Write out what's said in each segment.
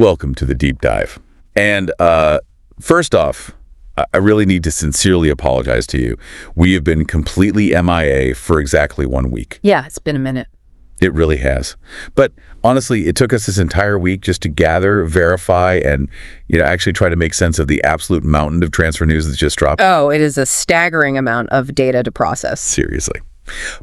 Welcome to the deep dive. And first off, I really need to sincerely apologize to you. We have been completely MIA for exactly 1 week. Yeah, it's been a minute. It really has. But honestly, it took us this entire week just to gather, verify, and actually try to make sense of the absolute mountain of transfer news that just dropped. Oh, it is a staggering amount of data to process. Seriously.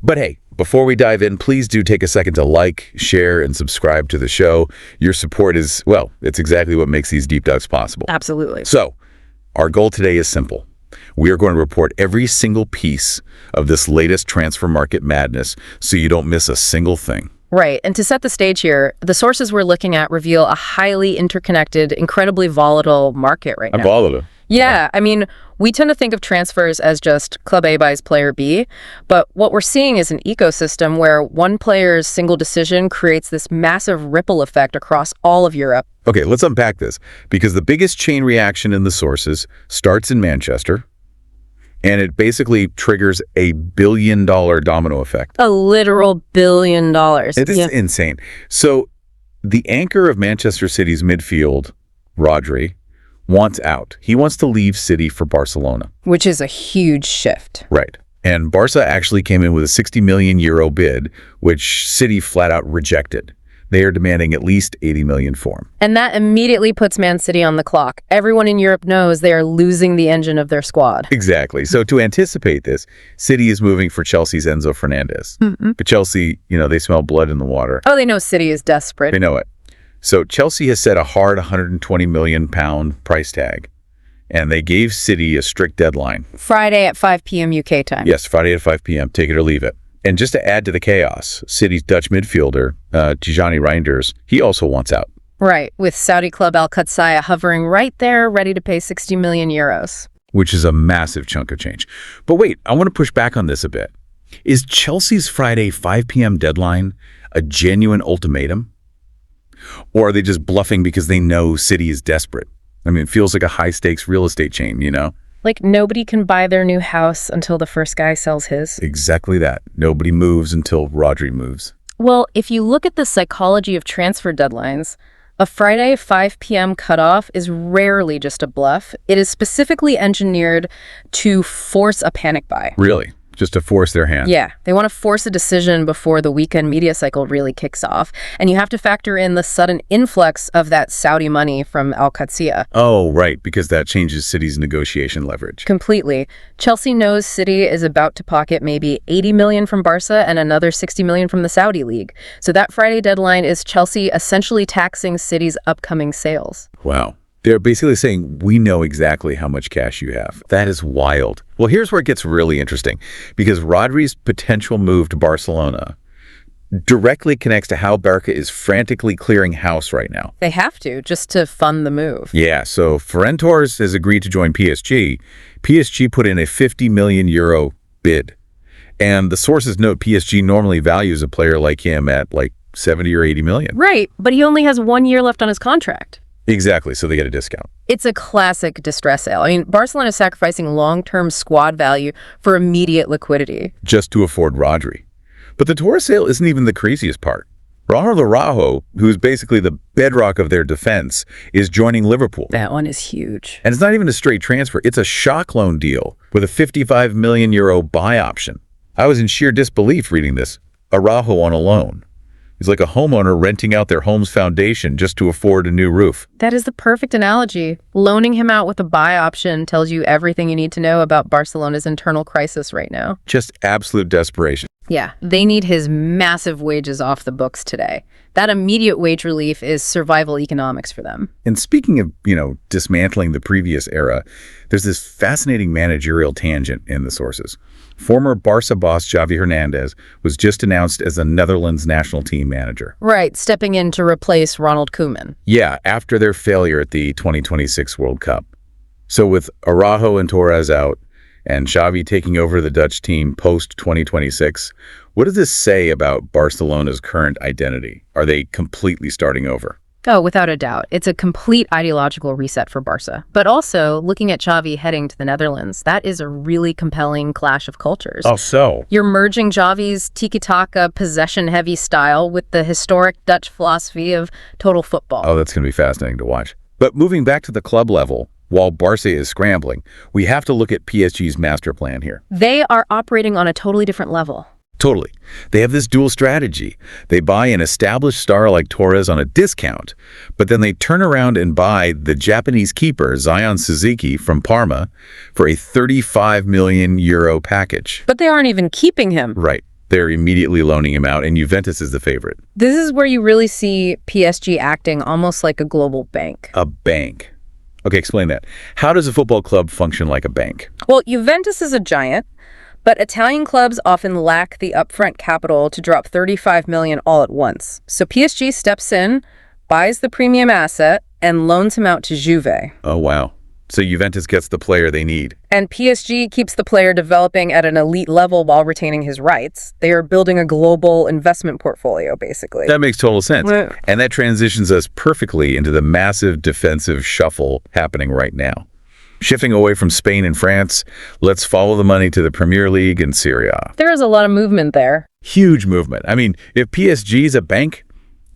But hey, before we dive in, please do take a second to like, share, and subscribe to the show. Your support is, well, it's exactly what makes these deep dives possible. Absolutely. So, our goal today is simple. We are going to report every single piece of this latest transfer market madness so you don't miss a single thing. Right. And to set the stage here, the sources we're looking at reveal a highly interconnected, incredibly volatile market right now. Volatile? Yeah. I mean, we tend to think of transfers as just Club A buys player B, but what we're seeing is an ecosystem where one player's single decision creates this massive ripple effect across all of Europe. Okay, let's unpack this, because the biggest chain reaction in the sources starts in Manchester, and it basically triggers a billion-dollar domino effect. A literal $1 billion. It is insane. So the anchor of Manchester City's midfield, Rodri, wants out. He wants to leave City for Barcelona. Which is a huge shift. Right. And Barca actually came in with a 60 million euro bid, which City flat out rejected. They are demanding at least 80 million for him. And that immediately puts Man City on the clock. Everyone in Europe knows they are losing the engine of their squad. Exactly. So to anticipate this, City is moving for Chelsea's Enzo Fernandez. But Chelsea, they smell blood in the water. Oh, they know City is desperate. They know it. So Chelsea has set a hard £120 million price tag, and they gave City a strict deadline. Friday at 5 p.m. UK time. Yes, Friday at 5 p.m. Take it or leave it. And just to add to the chaos, City's Dutch midfielder, Tijani Reinders, he also wants out. Right, with Saudi club Al Qadsiya hovering right there, ready to pay 60 million euros. Which is a massive chunk of change. But wait, I want to push back on this a bit. Is Chelsea's Friday 5 p.m. deadline a genuine ultimatum? Or are they just bluffing because they know City is desperate? I mean, it feels like a high-stakes real estate chain, Like nobody can buy their new house until the first guy sells his. Exactly that. Nobody moves until Rodri moves. Well, if you look at the psychology of transfer deadlines, a Friday 5 p.m. cutoff is rarely just a bluff. It is specifically engineered to force a panic buy. Really? Just to force their hand? Yeah, they want to force a decision before the weekend media cycle really kicks off. And you have to factor in the sudden influx of that Saudi money from Al Qadsiya. Oh, right, because that changes City's negotiation leverage. Completely. Chelsea knows City is about to pocket maybe 80 million from Barca and another 60 million from the Saudi League. So that Friday deadline is Chelsea essentially taxing City's upcoming sales. Wow. They're basically saying, we know exactly how much cash you have. That is wild. Well, here's where it gets really interesting, because Rodri's potential move to Barcelona directly connects to how Barca is frantically clearing house right now. They have to, just to fund the move. Yeah, so Ferran Torres has agreed to join PSG. PSG put in a 50 million euro bid. And the sources note PSG normally values a player like him at like 70 or 80 million. Right, but he only has 1 year left on his contract. Exactly, so they get a discount. It's a classic distress sale. I mean, Barcelona is sacrificing long-term squad value for immediate liquidity. Just to afford Rodri. But the Torres sale isn't even the craziest part. Ronald Araujo, who's basically the bedrock of their defense, is joining Liverpool. That one is huge. And it's not even a straight transfer. It's a shock loan deal with a 55 million euro buy option. I was in sheer disbelief reading this. Araujo on a loan. He's like a homeowner renting out their home's foundation just to afford a new roof. That is the perfect analogy. Loaning him out with a buy option tells you everything you need to know about Barcelona's internal crisis right now. Just absolute desperation. Yeah, they need his massive wages off the books today. That immediate wage relief is survival economics for them. And speaking of, dismantling the previous era, there's this fascinating managerial tangent in the sources. Former Barca boss Xavi Hernandez was just announced as the Netherlands national team manager. Right, stepping in to replace Ronald Koeman. Yeah, after their failure at the 2026 World Cup. So with Araujo and Torres out, and Xavi taking over the Dutch team post-2026, what does this say about Barcelona's current identity? Are they completely starting over? Oh, without a doubt. It's a complete ideological reset for Barca. But also, looking at Xavi heading to the Netherlands, that is a really compelling clash of cultures. Oh, so? You're merging Xavi's tiki-taka, possession-heavy style with the historic Dutch philosophy of total football. Oh, that's going to be fascinating to watch. But moving back to the club level, while Barca is scrambling, we have to look at PSG's master plan here. They are operating on a totally different level. Totally. They have this dual strategy. They buy an established star like Torres on a discount, but then they turn around and buy the Japanese keeper, Zion Suzuki, from Parma for a €35 million package. But they aren't even keeping him. Right. They're immediately loaning him out, and Juventus is the favorite. This is where you really see PSG acting almost like a global bank. A bank. Okay, explain that. How does a football club function like a bank? Well, Juventus is a giant, but Italian clubs often lack the upfront capital to drop $35 million all at once. So PSG steps in, buys the premium asset, and loans him out to Juve. Oh, wow. So Juventus gets the player they need. And PSG keeps the player developing at an elite level while retaining his rights. They are building a global investment portfolio, basically. That makes total sense. Right. And that transitions us perfectly into the massive defensive shuffle happening right now. Shifting away from Spain and France, let's follow the money to the Premier League and Serie A. There is a lot of movement there. Huge movement. I mean, if PSG is a bank,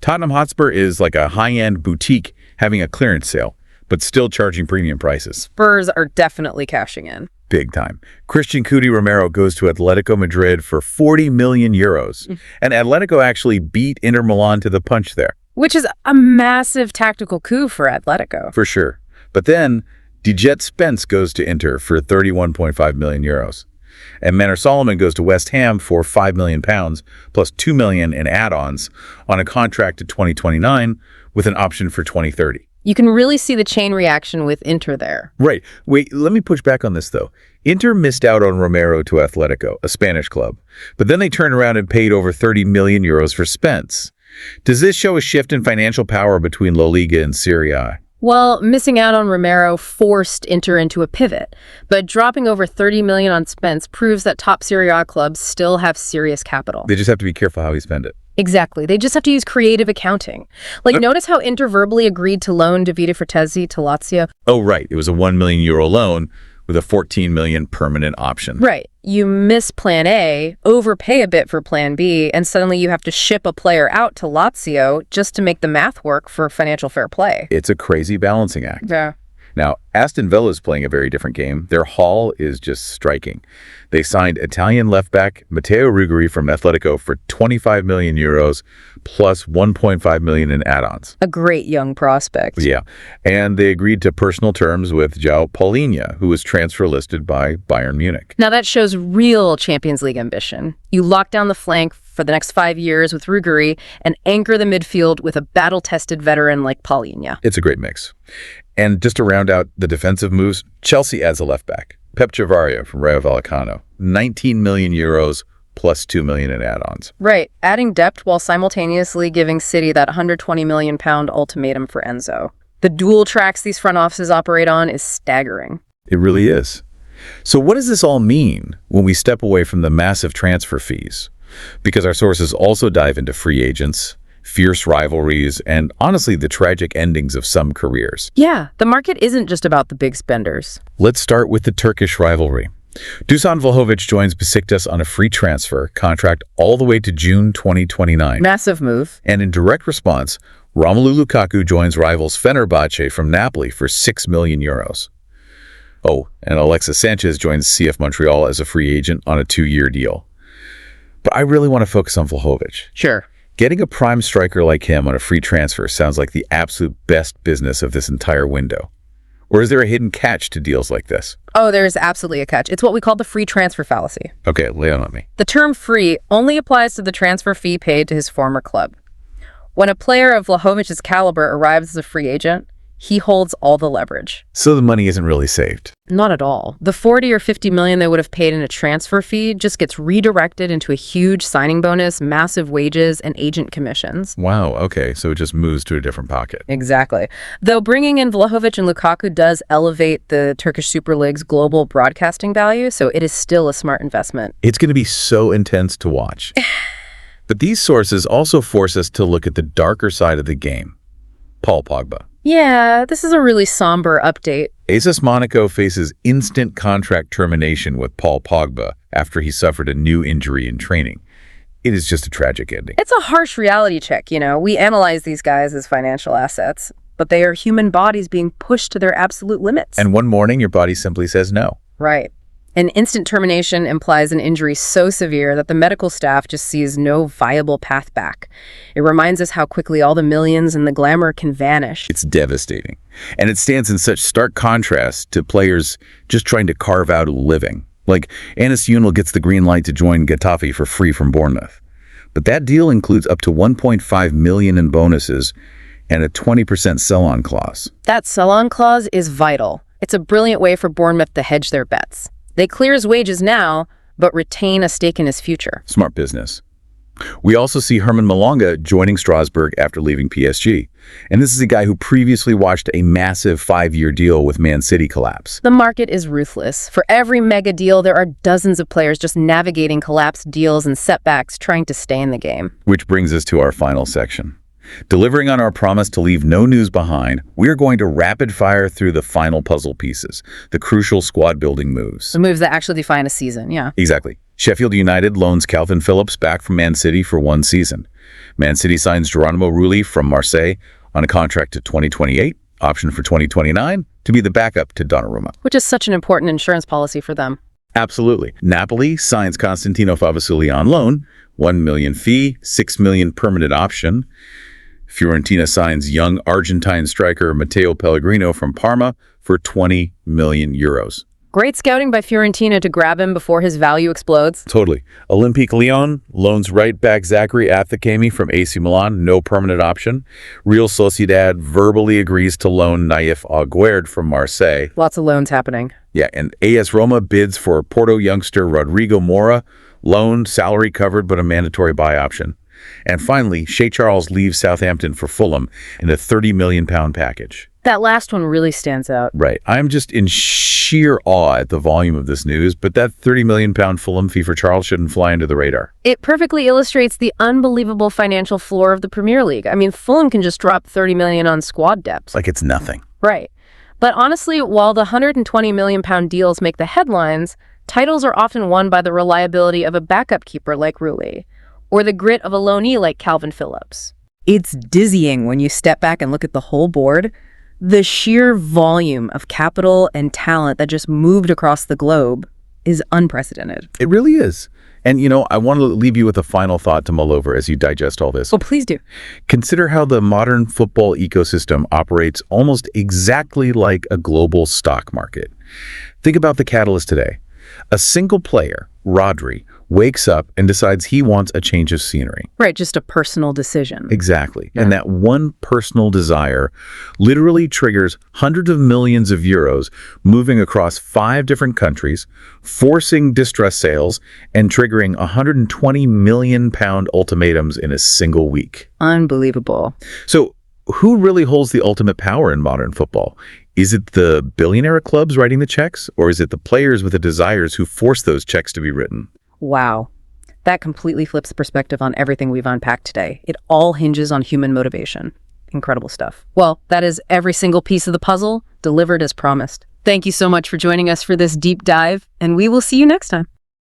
Tottenham Hotspur is like a high-end boutique having a clearance sale, but still charging premium prices. Spurs are definitely cashing in. Big time. Christian Romero goes to Atletico Madrid for €40 million. And Atletico actually beat Inter Milan to the punch there. Which is a massive tactical coup for Atletico. For sure. But then Djed Spence goes to Inter for €31.5 million. And Manor Solomon goes to West Ham for £5 million plus $2 million in add-ons on a contract to 2029 with an option for 2030. You can really see the chain reaction with Inter there. Right. Wait, let me push back on this, though. Inter missed out on Romero to Atletico, a Spanish club. But then they turned around and paid over €30 million for Spence. Does this show a shift in financial power between La Liga and Serie A? Well, missing out on Romero forced Inter into a pivot, but dropping over $30 million on Spence proves that top Serie A clubs still have serious capital. They just have to be careful how he spends it. Exactly. They just have to use creative accounting. Like, notice how Inter verbally agreed to loan Davide Frattesi to Lazio. Oh, right. It was a €1 million loan with a $14 million permanent option. Right. You miss plan A, overpay a bit for plan B, and suddenly you have to ship a player out to Lazio just to make the math work for financial fair play. It's a crazy balancing act. Yeah. Now, Aston Villa is playing a very different game. Their haul is just striking. They signed Italian left-back Matteo Ruggeri from Atletico for €25 million plus $1.5 million in add-ons. A great young prospect. Yeah, and they agreed to personal terms with João Paulinho, who was transfer listed by Bayern Munich. Now that shows real Champions League ambition. You lock down the flank for the next 5 years with Ruggeri and anchor the midfield with a battle-tested veteran like Paulinho. It's a great mix. And just to round out the defensive moves, Chelsea adds a left-back, Pep Chavarria from Rayo Vallecano, €19 million plus $2 million in add-ons. Right, adding depth while simultaneously giving City that £120 million ultimatum for Enzo. The dual tracks these front offices operate on is staggering. It really is. So what does this all mean when we step away from the massive transfer fees? Because our sources also dive into free agents, fierce rivalries, and honestly, the tragic endings of some careers. Yeah, the market isn't just about the big spenders. Let's start with the Turkish rivalry. Dusan Vlahovic joins Besiktas on a free transfer contract all the way to June 2029. Massive move. And in direct response, Romelu Lukaku joins rivals Fenerbahce from Napoli for €6 million. Oh, and Alexis Sanchez joins CF Montreal as a free agent on a 2-year deal. But I really want to focus on Vlahovic. Sure. Getting a prime striker like him on a free transfer sounds like the absolute best business of this entire window. Or is there a hidden catch to deals like this? Oh, there's absolutely a catch. It's what we call the free transfer fallacy. Okay, lay it on me. The term free only applies to the transfer fee paid to his former club. When a player of Vlahovic's caliber arrives as a free agent, he holds all the leverage. So the money isn't really saved? Not at all. The 40 or 50 million they would have paid in a transfer fee just gets redirected into a huge signing bonus, massive wages, and agent commissions. Wow, okay, so it just moves to a different pocket. Exactly. Though bringing in Vlahovic and Lukaku does elevate the Turkish Super League's global broadcasting value, so it is still a smart investment. It's going to be so intense to watch. But these sources also force us to look at the darker side of the game. Paul Pogba. Yeah, this is a really somber update. AS Monaco faces instant contract termination with Paul Pogba after he suffered a new injury in training. It is just a tragic ending. It's a harsh reality check, you know. We analyze these guys as financial assets, but they are human bodies being pushed to their absolute limits. And one morning, your body simply says no. Right. An instant termination implies an injury so severe that the medical staff just sees no viable path back. It reminds us how quickly all the millions and the glamour can vanish. It's devastating. And it stands in such stark contrast to players just trying to carve out a living. Like, Anis Unal gets the green light to join Getafe for free from Bournemouth. But that deal includes up to $1.5 million in bonuses and a 20% sell-on clause. That sell-on clause is vital. It's a brilliant way for Bournemouth to hedge their bets. They clear his wages now, but retain a stake in his future. Smart business. We also see Herman Malonga joining Strasbourg after leaving PSG. And this is a guy who previously watched a massive 5-year deal with Man City collapse. The market is ruthless. For every mega deal, there are dozens of players just navigating collapsed deals and setbacks trying to stay in the game. Which brings us to our final section. Delivering on our promise to leave no news behind, we are going to rapid fire through the final puzzle pieces, the crucial squad building moves. The moves that actually define a season, yeah. Exactly. Sheffield United loans Calvin Phillips back from Man City for 1 season. Man City signs Geronimo Rulli from Marseille on a contract to 2028, option for 2029, to be the backup to Donnarumma. Which is such an important insurance policy for them. Absolutely. Napoli signs Constantino Favasili on loan, 1 million fee, 6 million permanent option. Fiorentina signs young Argentine striker Matteo Pellegrino from Parma for 20 million euros. Great scouting by Fiorentina to grab him before his value explodes. Totally. Olympique Lyon loans right back Zachary Athakami from AC Milan, no permanent option. Real Sociedad verbally agrees to loan Naif Aguerd from Marseille. Lots of loans happening. Yeah, and AS Roma bids for Porto youngster Rodrigo Mora, loan, salary covered, but a mandatory buy option. And finally, Shea Charles leaves Southampton for Fulham in a £30 million package. That last one really stands out. Right. I'm just in sheer awe at the volume of this news, but that £30 million Fulham fee for Charles shouldn't fly under the radar. It perfectly illustrates the unbelievable financial floor of the Premier League. I mean, Fulham can just drop $30 million on squad depth. Like it's nothing. Right. But honestly, while the £120 million deals make the headlines, titles are often won by the reliability of a backup keeper like Rulli, or the grit of a loanee like Calvin Phillips. It's dizzying when you step back and look at the whole board. The sheer volume of capital and talent that just moved across the globe is unprecedented. It really is. And, you know, I want to leave you with a final thought to mull over as you digest all this. Oh, please do. Consider how the modern football ecosystem operates almost exactly like a global stock market. Think about the catalyst today. A single player, Rodri, wakes up and decides he wants a change of scenery. Right, just a personal decision. Exactly. Yeah. And that one personal desire literally triggers hundreds of millions of euros moving across 5 different countries, forcing distress sales, and triggering £120 million ultimatums in a single week. Unbelievable. So who really holds the ultimate power in modern football? Is it the billionaire clubs writing the checks, or is it the players with the desires who force those checks to be written? Wow. That completely flips the perspective on everything we've unpacked today. It all hinges on human motivation. Incredible stuff. Well, that is every single piece of the puzzle delivered as promised. Thank you so much for joining us for this deep dive, and we will see you next time.